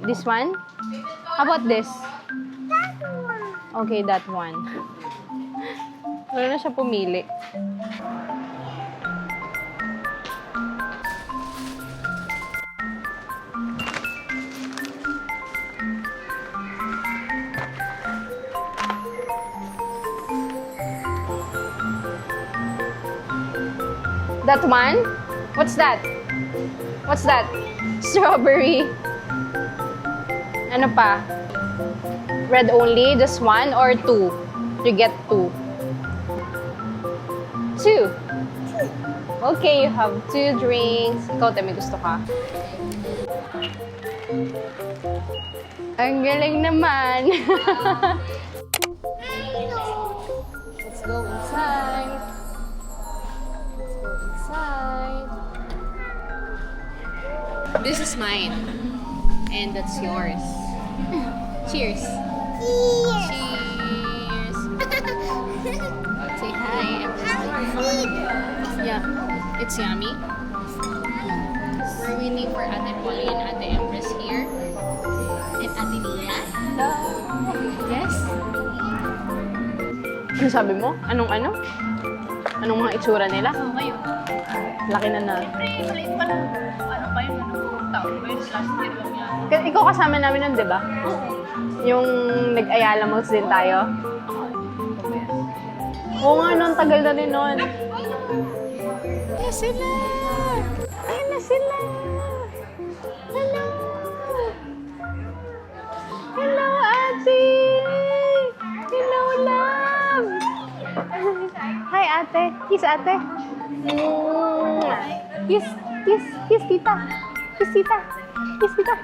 This one? How about this? Okay, that one. Wala na siya pumili. That one? What's that? What's that? Strawberry. Ano pa? Red only? Just one or two? You get two. Two. Okay, you have two drinks. Ikaw, may gusto ka? Ang galing naman. Let's go inside. This is mine. And that's yours. Cheers. Cheers. Say hi. Yeah. It's yummy. We're waiting for Ate Polly and Ate Empress here. And Ate Nia. Hello. Yes. Ano sabi mo? Anong ano? Anong mga itsura nila? So, ngayon, Laki na na. siyempre, maliit pa lang. Ano pa yun? Taon ba yun? Last year lang yan. Ikaw kasama namin nun, di ba? Yung nag-Ayala Malls din tayo. Oo nga, nun. Tagal na rin nun. Ayan sila! Ayan na sila! Hello! Hello, ate! Hello, love! Hi, ate. Kiss, ate. Kiss, kiss, kiss, tita. Kiss, tita. Kiss, tita.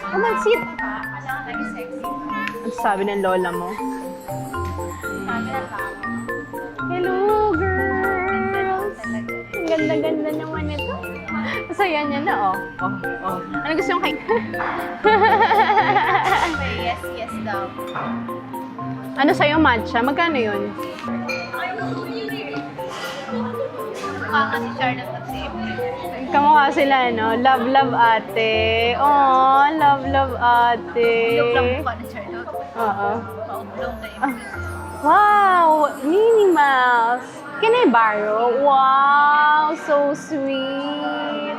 Come on, sit. Ang sabi ng lola mo. Hello, girls. Ang ganda-ganda naman ito. Masaya niya na, oh. Oh. Ano gusto yung kay... Yes, yes daw. Ano sa'yo, matcha? Magkano yun? Mukha si Charlotte at si April. Kamukha sila, no? Love, love, ate. Oh, love, love, ate. Ilog lang mukha ni Charlotte. Oo. Pautlong na April. Wow! Minnie Mouse. Can I borrow? Wow! So sweet.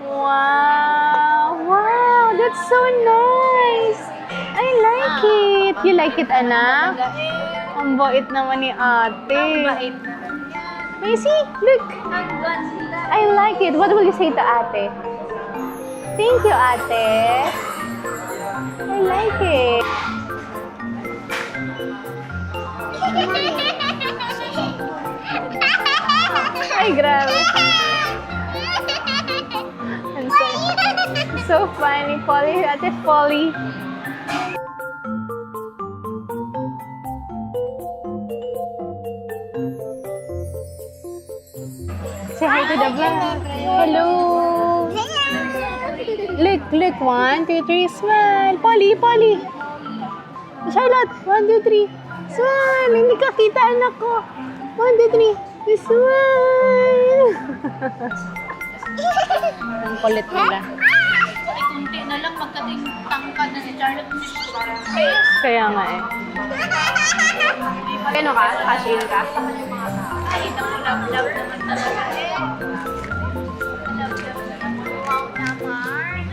Wow! Wow! That's so nice. I like it. You like it, anak? Ang bait naman ni ate. Ang bait naman yan. Macy, look. Ang ganda. I like it. What will you say to ate? Thank you, ate. I like it. Ay, grabe. I'm so funny, Polly. Ate Polly. Say hi to the vlog. Hello. Look, look. 1, 2, 3. Smile. Polly, Polly. Charlotte. 1, 2, 3. Smile. Hindi ka kita, anak ko. 1, 2, 3. Smile. Ang kulit nila. Ay, kunti na lang pagdating tangkad na si Charlotte. Kaya nga eh. Kano ka? Cash in ka? Ay, naku, love naman talaga eh. Love naman. Wow naman.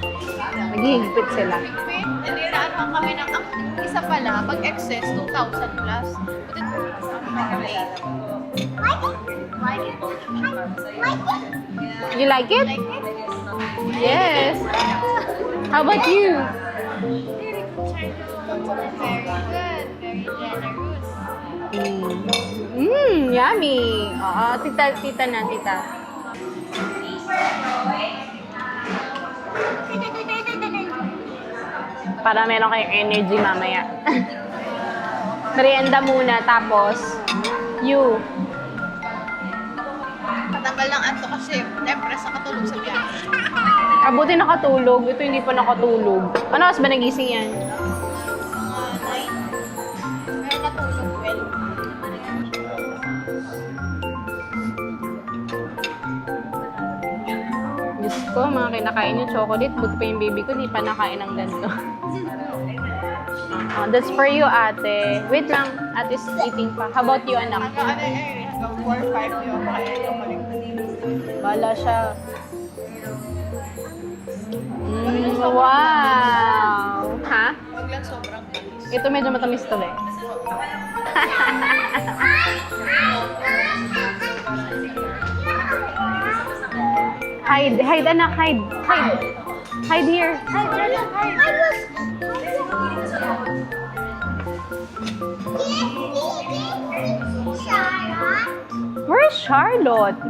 Naghihigpit sila. Niliraan lang kami ng ang isa pala, pag excess, 2,000 plus. You like it? Yes. How about you? Very good. Very generous. Yummy. Oo, tita na, tita. Para meron kayong energy mamaya. Merienda muna, tapos you. Patanggal ng anto kasi depress nakatulog sa biyahe. Abuti nakatulog. Ito hindi pa nakatulog. Ano oras ba nagising yan? Mga 9. Pero natulog well. ko, mga kinakain yung chocolate. Buti pa yung baby ko, di pa nakain ng ganito. That's for you, ate. Wait lang, ate's eating pa. How about you, anak? Hanggang 4-5 yung kaya chocolate. Bala siya. Wow! Ha? Huwag lang sobrang tamis. Ito medyo matamis to eh. Hide anak, hide. Hide here. Where's Charlotte?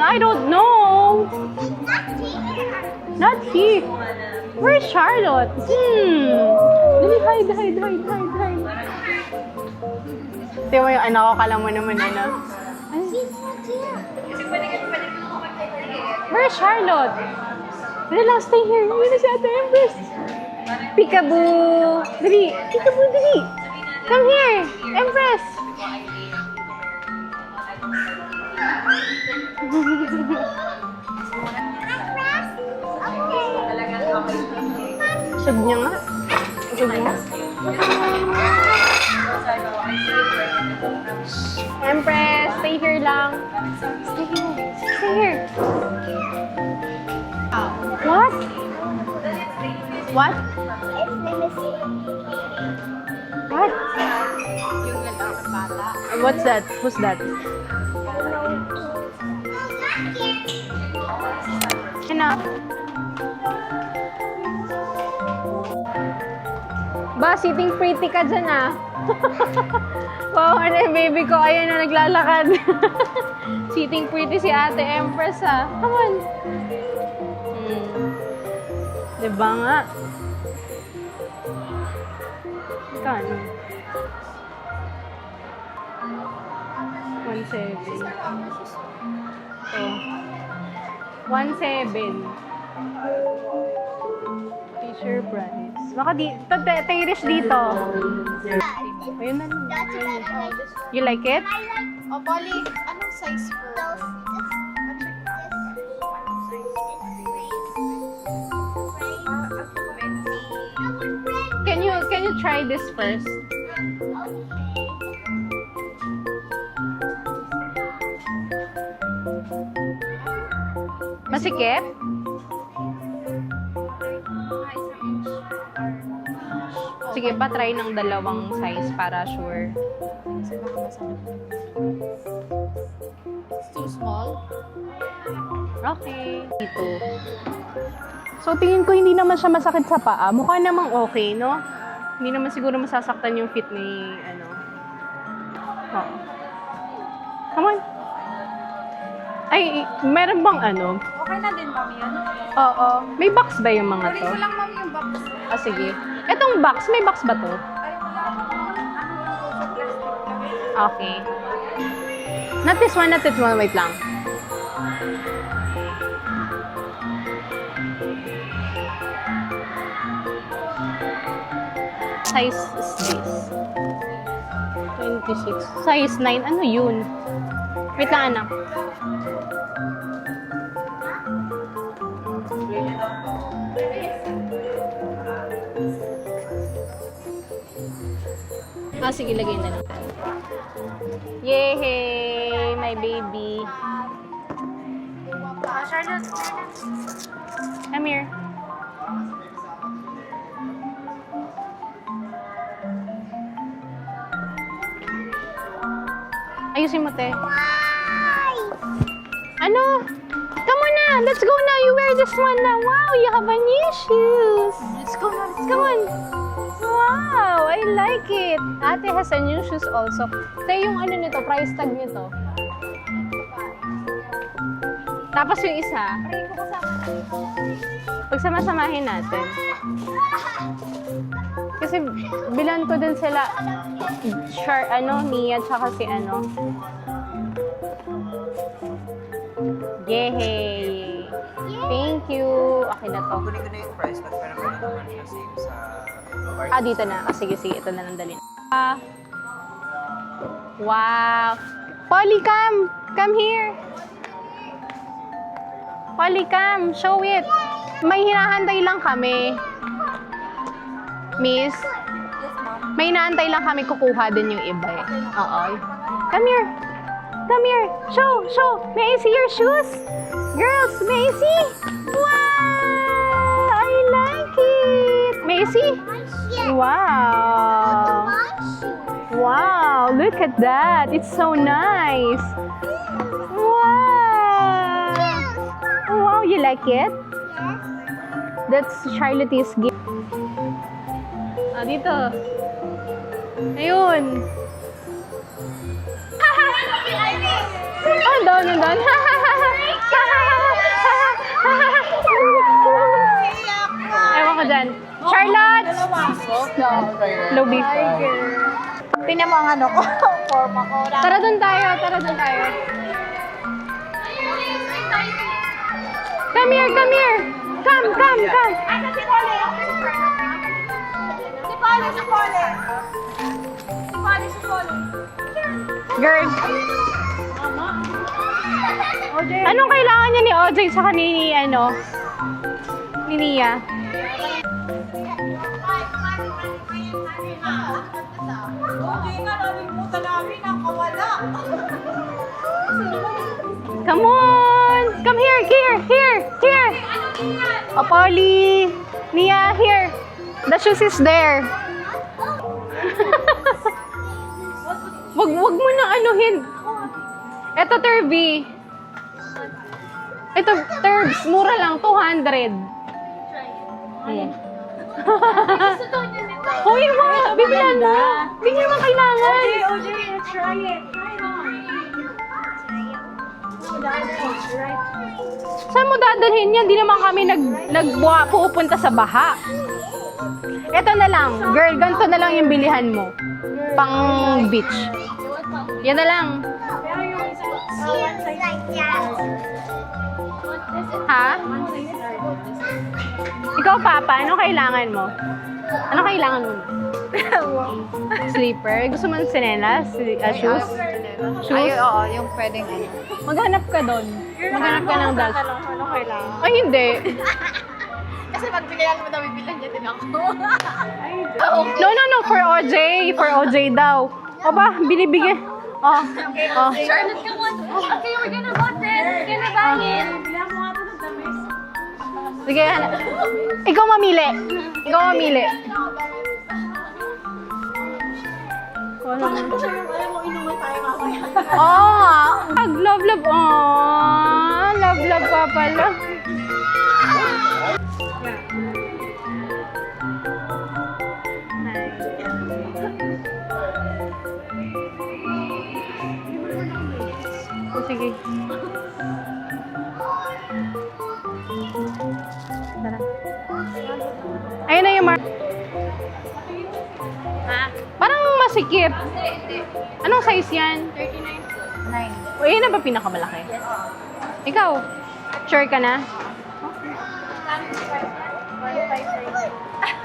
I don't know. Not here. Where's Charlotte? Dali, hide. Tingnan mo yung anak ko, kala mo naman ano. Where's Charlotte? Dali lang, stay here. Uwi na si Ate Empress. Peekaboo. Dali. Peekaboo, dali. Come here, Empress. Sub niya nga. Sub niya. Empress, stay here lang. Stay here. Stay here. What? What? What? What's that? Who's that? Enough. Ba, sitting pretty ka dyan ah. Wow, ano yung baby ko? Ayan na, naglalakad. Sitting pretty si Ate Empress ah. Come on. Diba nga? Kano? 1.7. Oh. 1.7. Teacher price. Baka di, Irish dito. Ayun na lang. You like it? Oh, Polly, anong size po? Can you try this first? Masikip? Sige pa, try ng dalawang size para sure. It's too small. Okay. Dito. So, tingin ko hindi naman siya masakit sa paa. Mukha namang okay, no? Hindi naman siguro masasaktan yung fit ni, ano. Oh. Come on. Ay, meron bang ano? Okay na din, mami, yan? Oo. May box ba yung mga Kunin to? ko lang, mami, yung box. Ah, sige. Etong box, may box ba to? Ay, wala akong plastic kami. Okay. Not this one, not this one. Wait lang. Size is this. 26. Size 9. Ano yun? Wait lang, anak. Ah, sige, lagay na lang. Yay! My baby. Charlotte. Come here. Ayusin mo, te. Ano? Come on na! Let's go na! You wear this one na! Wow! You have a new shoes! Let's go na. Come on! Wow! I like it! Ate has a new shoes also. Ito yung ano nito, price tag nito. Tapos yung isa, pagsama-samahin natin. Kasi bilan ko din sila, Mia, tsaka si ano. Yay! Thank you! Okay na to. Kunin ko na yung price tag pero meron naman siya same sa Ah, dito na. Ah, sige, ito na lang dalhin. Wow! Polly, come! Come here! Polly, come. Show it. May hinahantay lang kami. Miss, may hinahantay lang kami kukuha din yung iba eh. Oo. Come here. Come here. Show. May I see your shoes? Girls, may I see? Wow! I like it. May I see? Wow. Wow, look at that. It's so nice. Wow. Wow, you like it? That's Charlotte's gift. Ah, dito. Ayun. Oh, doon. Ewan ko dyan. Charlotte! Low beef. Tingnan mo ang ano ko. Forma ko. Tara doon tayo. Come here. Come. Si Polly. Girl. Anong kailangan niya ni OJ sa kanini, ni Nia? Come on! Come here! Oh, Polly! Nia, here! The shoes is there. wag mo na anuhin. Ito, Turvy. Ito, Turbs. Mura lang. 200. Hoy, mga! Bibilan mo! Bigyan mo kailangan. OJ, try it. Saan mo dadalhin yan? Di naman kami pupunta sa baha. Ito na lang. Girl, ganito na lang yung bilihan mo. Pang beach. Yan na lang. Ha? Ikaw, Papa, ano kailangan mo? Ano kailangan mo? Sleeper? Gusto mo ng sinelas? Shoes? Ay, oo, yung pwedeng ano. Maghanap ka doon. Maghanap ka ng dog. Ano kailangan? Ay, hindi. Kasi pagbilihan mo daw, bibilan niya din ako. No. For OJ. For OJ daw. O ba, binibigyan. Oh. Charlotte, come on. Okay, we're gonna buy this. We're gonna buy it. Sige, ikaw mamili. Oh, love. Oh, love pa pala. Sige. Tara. Ayun na yung parang masikip. Anong size yan? 39. O, yun na ba pinakamalaki? Ikaw? Sure ka na?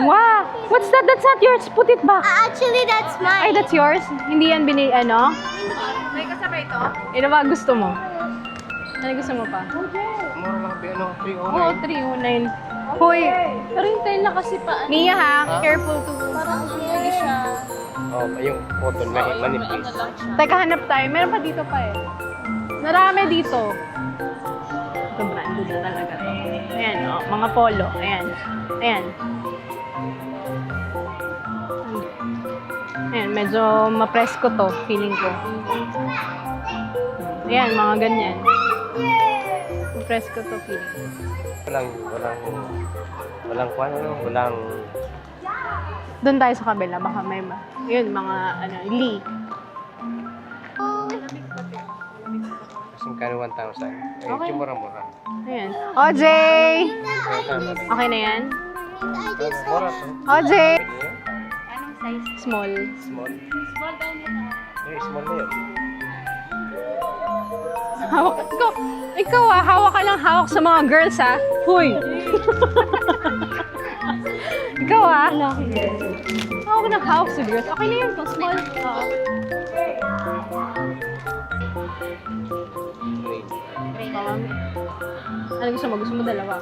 Wow! What's that? That's not yours. Put it back. Actually, that's mine. Ay, that's yours? Hindi yan May kasabay ito? Ano ba gusto mo? Ano gusto mo pa? Mura lang, 309. Oo, 309. Hoy! Pero hintayin na kasi pa. Mia ha, careful to. Parang lagi siya. Oh, yung cotton manipis. Teka, hanap tayo. Meron pa dito pa eh. Marami dito. Ito, branded na talaga to. Ayan, oh, mga polo. Ayan. Ayan, medyo mapresko to, feeling ko. Ayan, mga ganyan. Mapresko to, feeling ko. Walang Doon tayo sa kabila, baka may yun, mga Lee. kasing kano 1,000. Eh, Okay. mura-mura. Ayan. OJ! Okay na yan? Mura to. OJ! Pwede yan? Anong size? Small. Small. Small daw nito. Eh, small na yun. Hawak. Ikaw hawak ka lang hawak sa mga girls Huy! Ikaw hawak ka ng hawak sa girls. Okay na yun, to small. Oo. 3. Ano gusto mo? Gusto mo dalawa?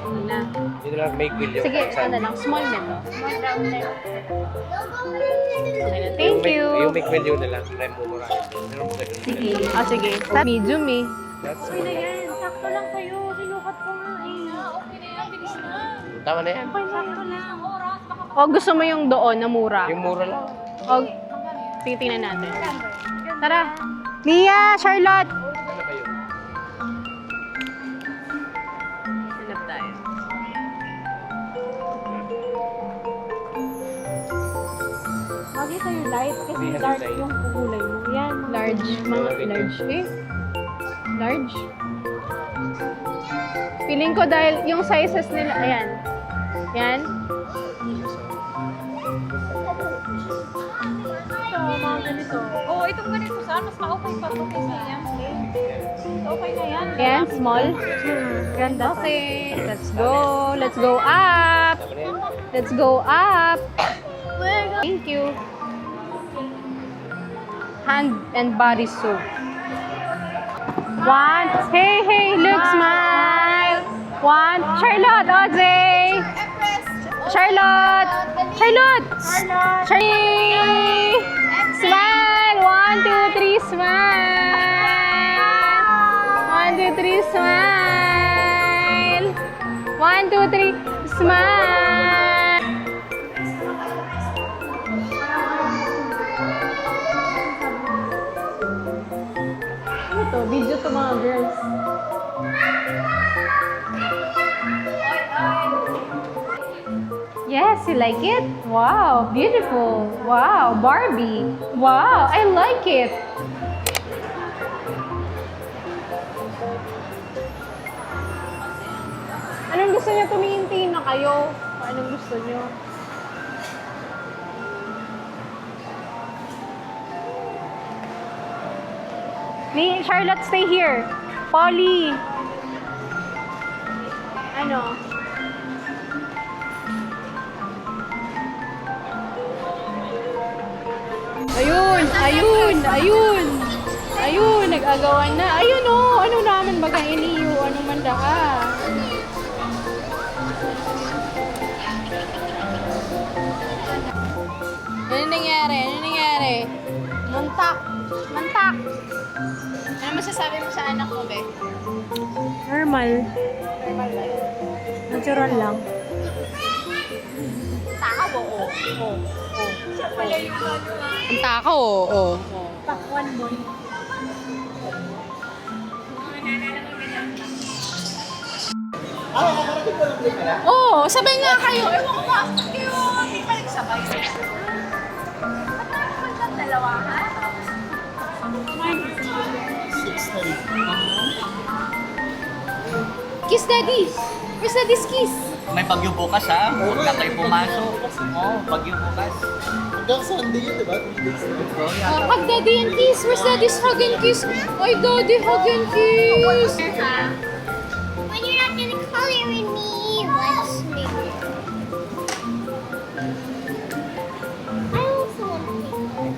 Hindi na. Dito lang make will yung Sige, isa. ano lang. Small nito. Small round na. Okay na. Thank you. Yung make will yun na lang. Try mo mura. Sige. Sige. Medium eh. That's Okay na yan. Sakto lang kayo. Sinukat ko nga eh. Okay na yan. Bilis na. Tama na yan. Sakto lang. Oras. Baka O gusto mo yung doon na mura? Yung mura lang. O, titingnan natin. Tara. Mia! Charlotte! Ano ba yun? Hanap tayo. Lagi kayo light kasi Hindi, dark hindi. yung kulay mo. Yan. Large. Mga large eh. Large. Feeling ko dahil yung sizes nila, ayan. Yan. Ito, mga ganito. Oo, itong ganito saan. Mas ma-okay pa ito kaysa yan. Okay na yan. Yan, small. Ganda. Okay. Let's go. Let's go up. Tama na yan. Let's go up. Thank you. Hand and body soap. One. Hey, hey, look, smile. One. Charlotte, Audrey. Charlotte. Charlotte. Charlie. Smile. 1, 2, 3, smile. 1, 2, 3, smile. 1, 2, 3, smile. Ano to? Video to mga girls. Yes, you like it? Wow, beautiful. Wow, Barbie. Wow, I like it. Anong gusto niyo? Tumingin-tingin na kayo. Anong gusto niyo? Ni Charlotte, stay here. Polly. Ano? Ayun, ayun, ayun. Ayun, nag-agawan na. Ayun oh, ano naman bagang iniyo, ano man daa. Ano nangyari? Ano nangyari? Muntak. Mantak. Ano masasabi mo sa anak mo, Be? Normal. Normal life. Natural lang. Takaw, oo. Oo. Siya pala yung Ang takaw, oo. takwan mo. Oo, sabay nga kayo. Ewan ko ba? Cute! Hindi pa nagsabay. Ba't naman kang dalawa, ha? Kiss daddy. Where's daddy's kiss? May bagyo bukas ha. Huwag na kayo pumasok. Oo, bagyo bukas. Hanggang Sunday yun, diba? 3 days na. Hug daddy and kiss. Where's daddy's hug and kiss? Ay, daddy, hug and kiss. When you're not gonna color with me, let's make it. I also want to take one.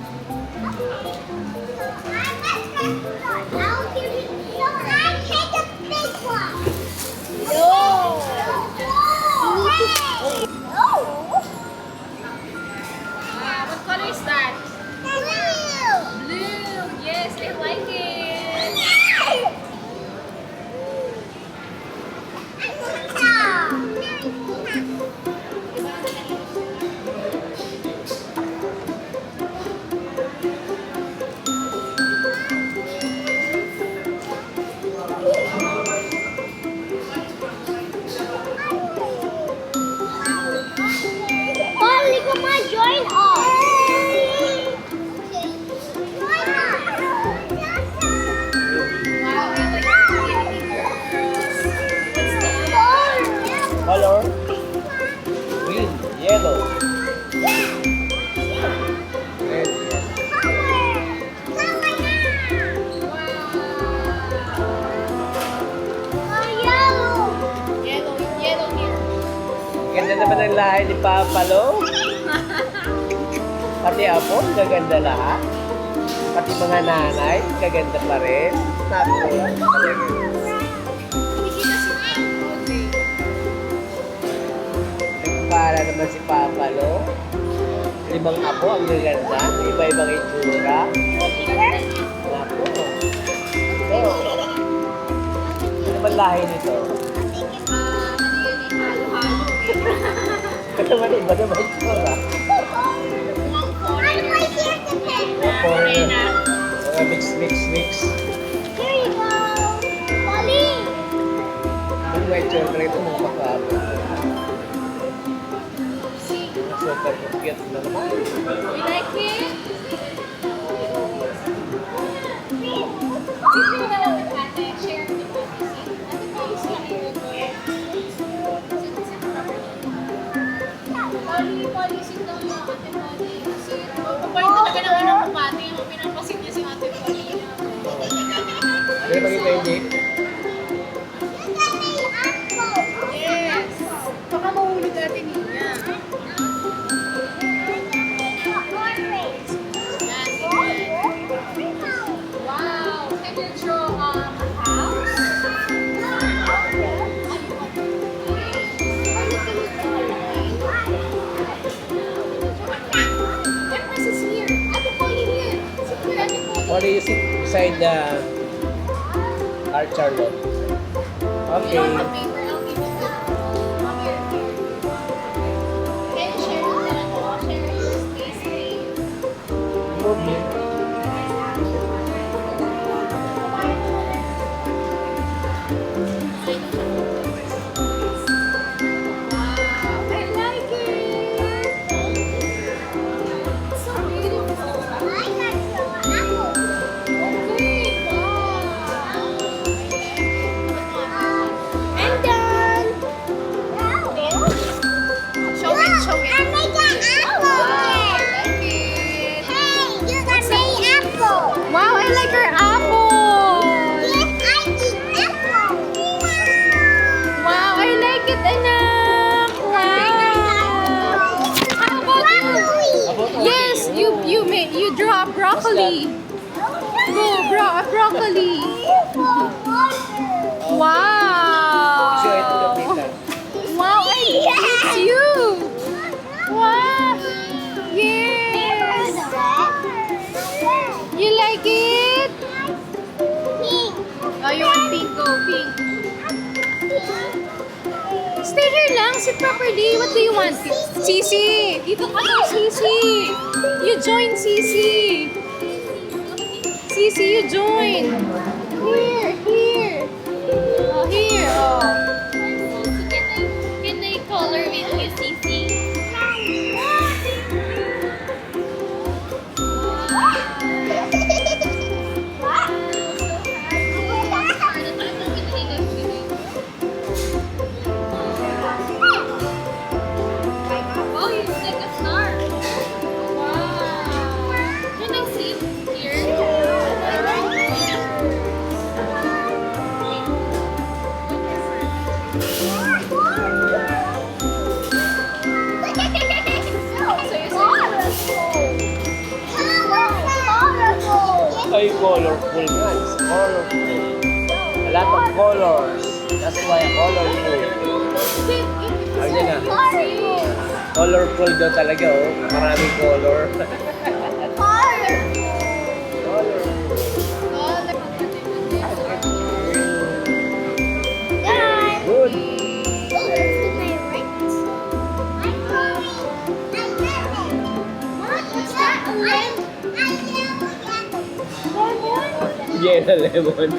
I'll give you. No, I take a big one. No. No. What color is that? Blue. Blue. Yes, I like it. Molly, come on, join us. Color? Green, yellow. Red. Yellow, yellow here. Ganda naman ang lahi ni Papa Lo. Pati ako, gaganda lahat. Pati mga nanay, kaganda pa rin. Naku, talaga. Nagpapala naman si Papa, no? 5 apo, ang gaganda. Iba-ibang itsura. Naku. Pero, ano ba lahi nito? Ito naman iba naman itsura. I'm right here to pick. Foreigner. Mga mix. Here you go. Polly. Ang mga itsura talaga ito mga pakapo. Super cute na naman. You like it? Polly, sit down mo, Ate Polly. Sit. Papalit talaga ng unang kapati yung pinapasit niya si Ate Polly. Ano yung pag-ito yung Jake? Look at me, apple. Yes! Baka mahulog Ate Nina. Orange. Yan, ganyan. Wow! Can you draw a house? Empress is here. Ate Polly here. Sit here, Ate Polly. What do you sit beside the our Charlotte? You don't have paper, I'll give you that. Come here. Can you share your space, please? Okay. Wow, I like it. So beautiful. I got your apple. Okay, wow. I'm done. Show it, show it. I made an apple. Wow, I like it. Hey, you got my apple. Wow, I like her apple. Yes, I eat apple. Wow, I like it, anak. Wow. How about you? Yes, you draw a broccoli. Go, draw a broccoli. Wow. So ito na kita. Wow, I it's you. Wow. Yes. You like it? Oh, you want pink? Go, pink. Stay here lang. Sit properly. What do you want? Sisi. Dito ka daw, Sisi. You join, Sisi. Sisi, you join. Here. Oh, here. Oh. Can I color with you, Sisi? Oh, it's like a star. Wow. Can I sit here? Ay, colorful nga. It's colorful. A lot of colors. That's why colorful. Ayun na. Colorful daw talaga, oh. Maraming color. Good. Yeah, lemon.